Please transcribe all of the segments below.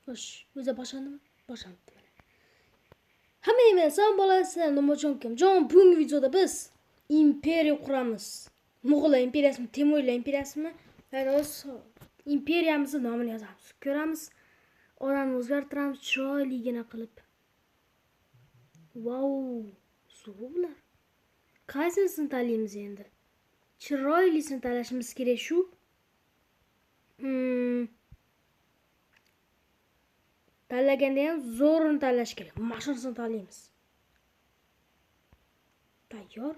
Xo'sh, o'zi boshlandimi? Boshlanibdi. Hammaga salom bo'lasiz. Nima jon bugungi videoda biz imperiya quramiz. Mo'g'ullar imperiyasimi, Temuriylar imperiyasimi? Ya'ni o'z imperiyamizning nomini yozamiz. Ko'ramiz. Odamni o'zgartiramiz chiroyligina qilib. Vau! Zo'rlar. Qaysisini tanlaymiz endi? Chiroylisini tanlashimiz kerak shu. Tanlaganda ham zo'rini tanlash kerak. Mashinasini tanlaymiz. Tayyor.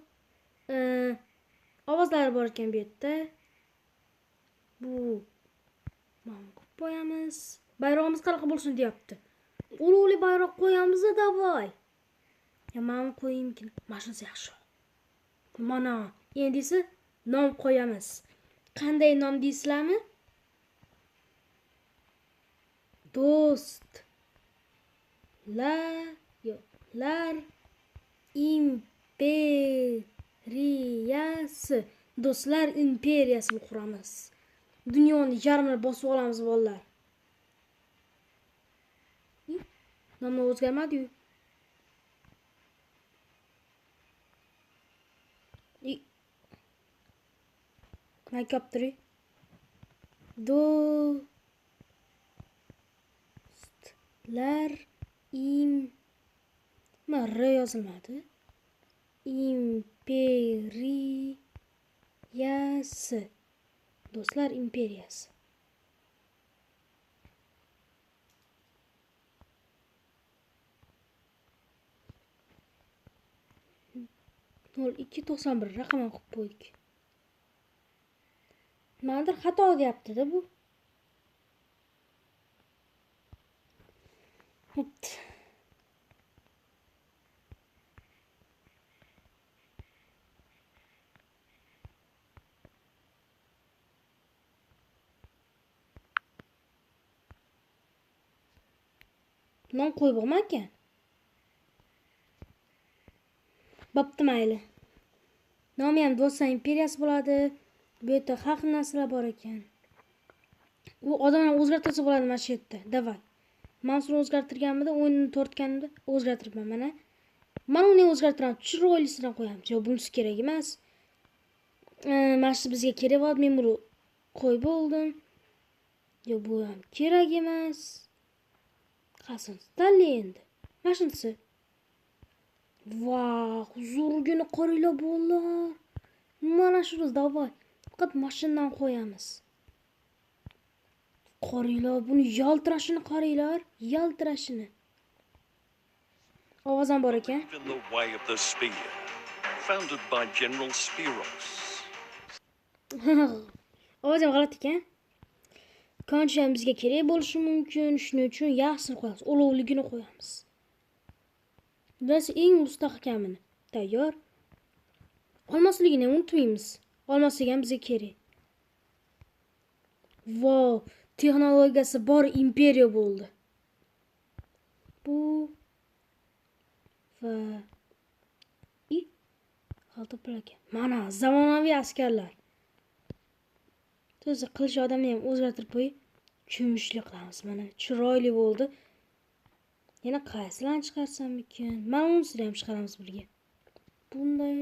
Ovozlar bor ekan bu yerda. Bu mana qo'yamiz. Bayrog'imiz qanaqa bo'lsin deyapti. Ulug'li bayroq qo'yamiz-da, davay. Ya men qo'yimkin. Mashinasi yaxshi. Mana, endi esa nom qo'yamiz. Qanday nom deysizlarmi? Do'stlar imperiyasi. Do'stlar imperiyasini quramiz. Dunyoni yarmini bosib olamiz bolalar. Nomni o'zgarmadi-yu. Makaptiri. Do'stlar R yozilmadi. Imperiyasi. Do'stlar imperiyasi. 0291 raqamini qo'yib qo'ydik. Nimadir xato deyapti-da bu. Nom qo'yib bo'lmay ekan. Bo'pti mayli. Nomi ham Do'stlar imperiyasi bo'ladi. Bu yerda haq narsalar bor ekan. U odamlarni o'zgartirsa bo'ladi mana shu yerda. Davay. Mavsumni o'zgartirganimda, o'yinni tortganimda o'zgartiribman mana. Mana uni o'zgartiraman. Chiroylisini qo'yamiz. Yo'q, bunisi kerak emas. Mana shu bizga kerak bo'ladi. Men buni qo'yib bo'ldim. Yo'q, bu ham kerak emas. Qasam tanlay endi. Mana shunisi. Vau, zo'rgina qaranglar bolalar. Mana shuni davay. Faqat mashinadan qo'yamiz. Qaranglar, buni yaltirashini qaranglar, yaltirashini. Ovoz ham bor ekan. Ovoz ham g'alati ekan. Qancha ham bizga kerak bo'lishi mumkin, shuning uchun yaxshisini qo'yamiz, ulug'ligini qo'yamiz. Biz eng mustahkamini. Tayyor. Olmosligini unutmaymiz. Olmoslik ham bizga kerak. Vau, texnologiyasi bor imperiya bo'ldi. Bu va xalta plaka. Mana zamonaviy askarlar. To'g'ri, qilich odamni ham o'zgartirib qo'yib, cho'mishli qilamiz. Mana chiroyli bo'ldi. Yana qaysilarni chiqarsam ekan? Mana unisini ham chiqaramiz birga. Bunday.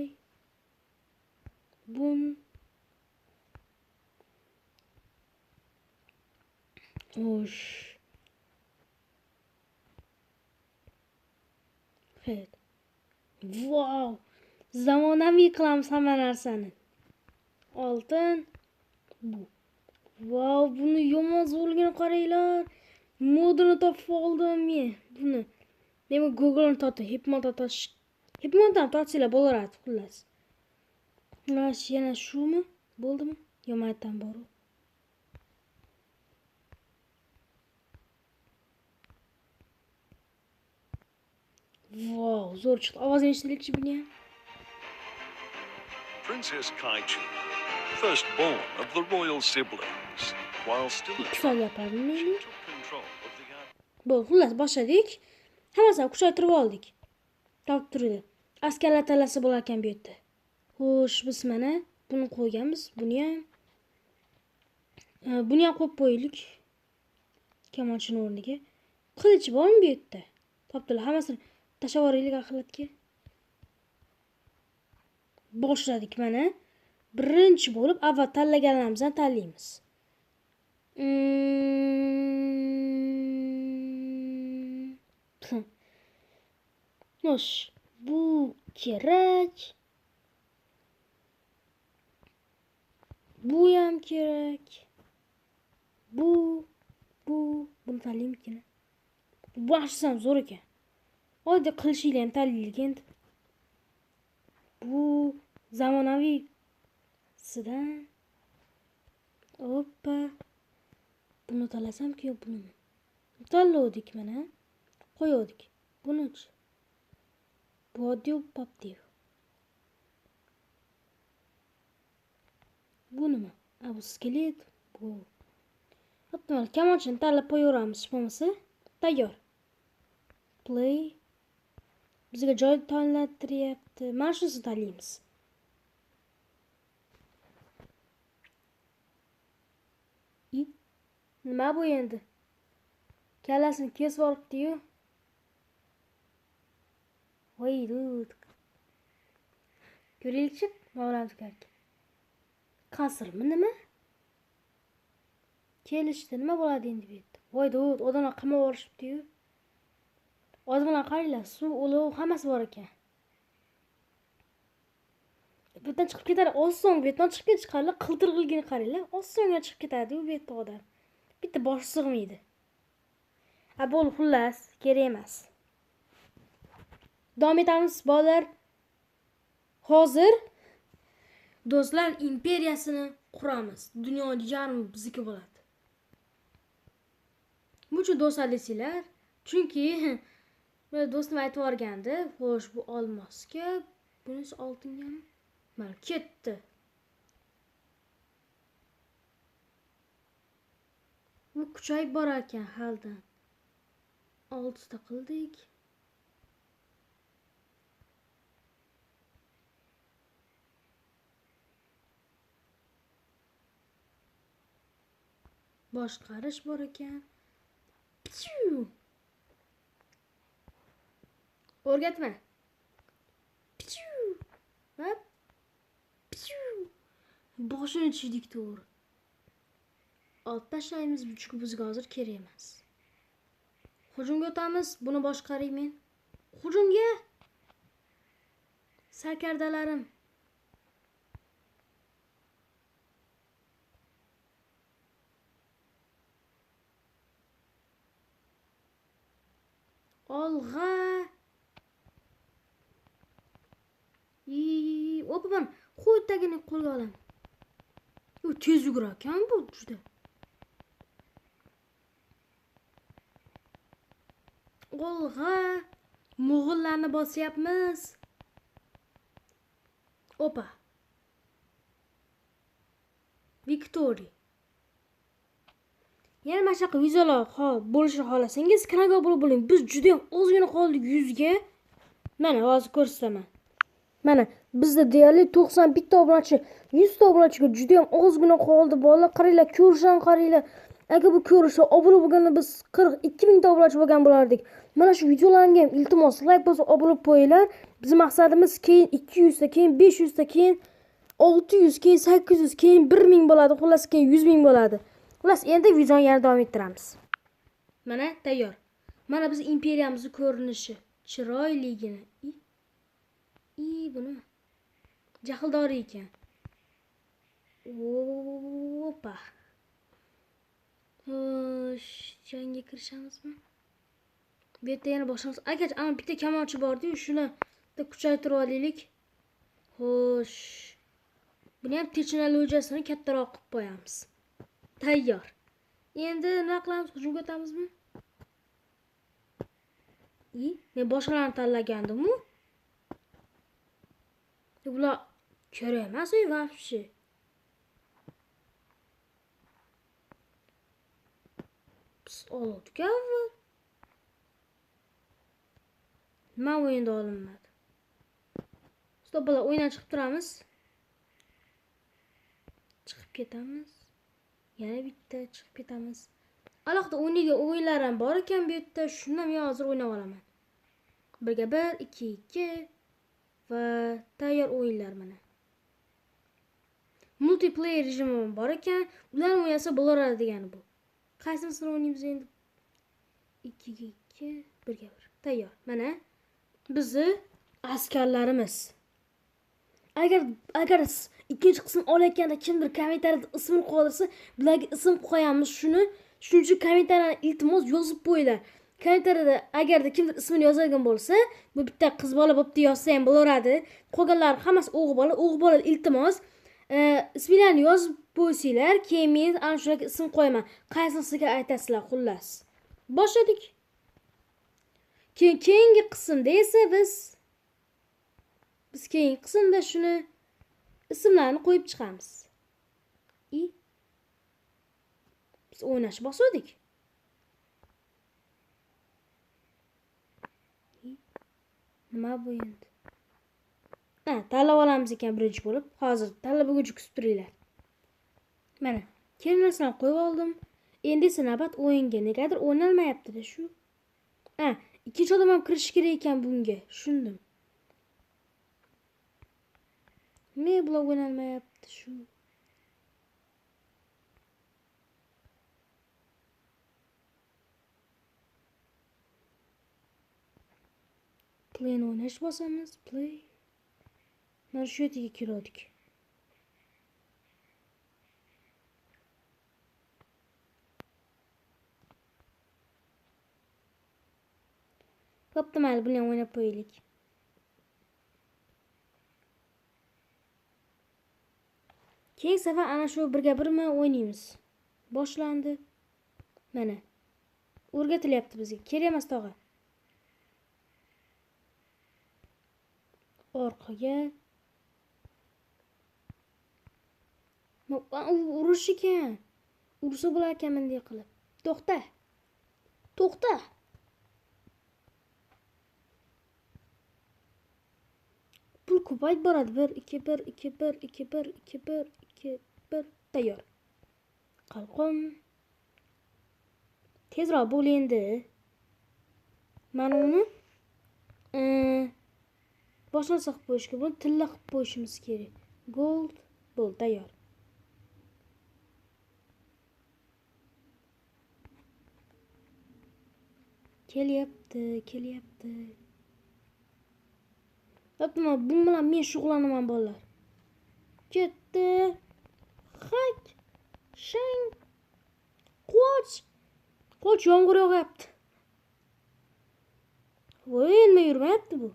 Xo'sh. Evet. Wow. Zamonaviy qilamiz hamma narsani. Oltin. Bu. Wow, buni yomon zo'rligini qaranglar. Modini topib oldim men. Buni. Nima Google'ni topdim. Hipmondan tortsanglar bo'laveradi, xullas. Xullas, yana shumi? Bo'ldimi? Yo'maydan bor. Wow, zo'r chiqdi. Ovozini eshitaylikchi buni ham. Princess Kaiju, firstborn of the royal siblings, while still a child, she took control of the Bu, xullas boshladik. Hammasini kuchaytirib oldik. Topib turdi. Askarlar tanlasa bo'lar ekan bu yerda. Xo'sh, biz mana buni qo'yganmiz. Buni ham qo'yib qo'yaylik. Kamonchini o'rniga. Qilich bormi bu yerda? Topdilar, hammasini tashlab yuboraylik axlatga. Boshladik mana. Birinchi bo'lib avval tanlaganlarimizdan tanlaymiz. Xo'sh, bu kerak. Bu ham kerak. Buni tanlaymikin. Bu yaxshisi ham zo'r ekan. Oddiy qilishinglar ham tanlaylik endi. Bu zamonaviy sidan. Hoppa. Buni tanlasamki yo buni. Tanladik mana. Qo'ydik. Buni-chi. Bu oddiy popdi. Bu nima? Bu skelet. Bu. Optimal kamonchini tanlab qo'yaveramiz, bo'lmasa. Tayyor. Play. Bizga joy tanlattiryapti. Mana shuni tanlaymiz. Nima bu endi? Kallasini kesib olibdi-yu. Voy, dud. Ko'raylikchi, Mavlam tukarki. Qasrmi nima? Kelishdi, nima bo'ladi endi bu yerda? Voy, dud, odamlar qamab olishibdi-yu. Odamlar qaranglar, suv, olov hammasi bor ekan. Bu yerdan chiqib ketadi, oson bu yerdan chiqib chiqarlar, qildirg'ilgini qaranglar, osonga chiqib ketadi bu yerda odam. Bitta bosh sig'maydi. Bo'l, xullas, kerak emas. Davom etamiz, bolalar. Hozir do'stlar imperiyasini quramiz. Dunyoning yarmi bizniki bo'ladi. Buncha do'stlar desanglar, chunki do'stim aytib o'rgandi, xo'sh, bu olmosga, bunisi oltingami? Mana ketdi. Bu kuchayib borar ekan haldan. 6 ta qildik. Boshqarish bor ekan. O'rgatma. Hop. Boshini chiydik to'g'ri. Olib tashlaymiz, chunki bizga hozir kerak emas. Hujumga o'tamiz. Buni boshqaring men. Hujumga. Sarkardalarim. Olg'a. O'paman. Qo'y tagini qo'lga olaman. U tez yugurar ekan bu juda. Olg'a. Mo'g'ullarni bosyapmiz. Opa. Victory. Yana mana shunaqa vizalar bo'lishini xohlasangiz, kanalga obuna bo'ling. Biz juda ham ozgina qoldik 100 ga. Mana hozir ko'rsataman. Mana bizda deyarli 91 ta obunachi, 100 ta obunachiga juda ham ozgina qoldi. Bolalar qaranglar, ko'rishdan qaranglar. Agar bu ko'rishsa obuna bo'lganda biz 42 ming ta obunachi bo'lgan bo'lardik. Mana shu videolarimga ham iltimos like bosib obuna qo'yinglar. Bizning maqsadimiz keyin 200 ta, keyin 500 ta, keyin 600, keyin 800, keyin 1000 bo'ladi, xullas keyin 100 ming bo'ladi. Xullas endi videoni yana davom ettiramiz. Mana tayyor. Mana biz imperiyamizning ko'rinishi. Chiroyligina. Buni jahldor ekan. Opa. Xo'sh, jangga kirishamizmi? Bu yerda yana boshimiz. Agar ana bitta kamonchi bor-ku, shuni kuchaytirib olaylik. Xo'sh. Buni ham techina lo'jasini kattaroq qilib qo'yamiz. Tayyor. Endi nima qilamiz? Hujumga o'tamizmi? Men boshqalarni tanlagandim-ku. Bular kerak emas вообще. Biz oldik avval. Nima o'yinda olinmadi? Stop, bola o'yindan chiqib turamiz. Chiqib ketamiz. Yana bitta chiqib ketamiz. Alohida o'ynaydigan o'yinlar ham bor ekan bu yerda. Shuni ham men hozir o'ynab olaman. 1-1, 2-2 va tayyor o'yinlar mana. Multiplayer rejimi bor ekan. Ular o'ynasa bo'laveradi degani bu. Qaysinisini o'ynaymiz endi? 2-2, 1-1. Tayyor. Mana bizni askarlarimiz. Agar ikkinchi qism olayotganda kimdir kommentariyada ismini qoldirsa, bularga ism qo'yamiz shuni. Shuning uchun kommentariyani iltimos yozib qo'yinglar. Kommentariyada agarda kimdir ismini yozadigan bo'lsa, bu bitta qiz bola bo'pti yozsa ham bo'laveradi. Qolganlar hammasi o'g'il bola iltimos isminglarni yozib qo'ysanglar, keyin men ana shularga ism qo'yaman. Qaysinisiga aytasizlar xullas. Boshladik. Keyingi qismda esa biz keyingi qismda shuni ismlarni qo'yib chiqamiz. Biz o'ynash boshladik. Nima bu endi? Tanlab olamiz ekan birinchi bo'lib. Hozir tanlab bo'lguncha kutib turinglar. Mana, kelmasini qo'yib oldim. Endi esa navbat o'yinga. Negadir o'ynalmayapti-da shu. Ikkinchi odam ham kirish kerak ekan bunga. Tushundim. Nima bular o'ynalmayapti shu? Play'ni o'ynash bosamiz. Play. Mana shu yerga keldik. Bo'pti, mayli, buni ham o'ynab qo'yaylik. Keyingi safar ana shu 1-1 o'ynaymiz. Boshlandi. Mana. O'rgatilyapti bizga. Kerak emas tog'a. Orqaga. Urush ekan. Ursa bo'lar ekan bunday qilib. To'xta. Pul ko'payib boradi. 1-2-1 2-1 2-1 2-1 2-1 tayyor. Qalqon. Tezroq bo'l endi. Mana uni boshqa qilib qo'yishga, buni tilla qilib qo'yishimiz kerak. Gold bo'l tayyor. Kelyapti. Hatto bu bilan men shug'ullanaman bolalar. Ketdi. Hak. Shang. Qoch yomg'ir yog'yapti. Voy, nima yurmayapti bu?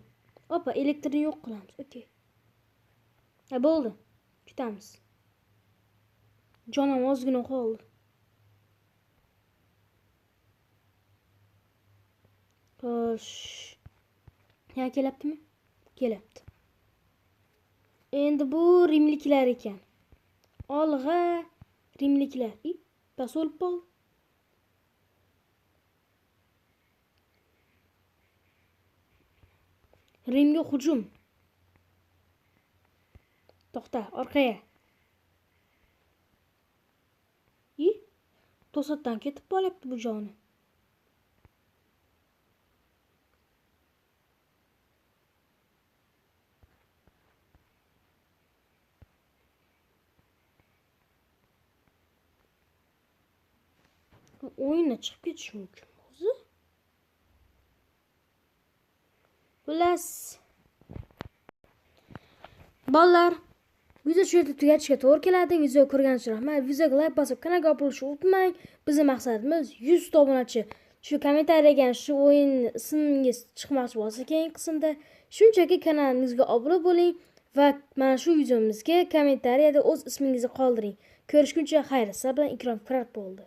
Opa, elektrni yo'q qilamiz. Okey. Bo'ldi. Ketamiz. Jonim ozgina qoldi. Xo'sh. Ya kelyaptimi? Kelyapti. Endi bu rimliklar ekan. Olg'a rimliklar. Pasolib qol. Rimga hujum. To'xta, orqaga. To'satdan ketib qolyapti bu joni. O'yindan chiqib ketish mumkin o'zi. Xullas. Bolalar, video shu yerda tugatishga to'g'ri keladi. Video ko'rganingiz uchun rahmat. Videoga like bosib, kanalga obuna bo'lishni unutmang. Bizning maqsadimiz 100 ta obunachi. Shu kommentariyaga shu o'yin ismingiz chiqmoqchi bo'lsa, keyingi qismda shunchaki kanalingizga obuna bo'ling va mana shu videomizga kommentariyada o'z ismingizni qoldiring. Ko'rishguncha xayr. Sizlar bilan Ikrom Firat bo'ldi.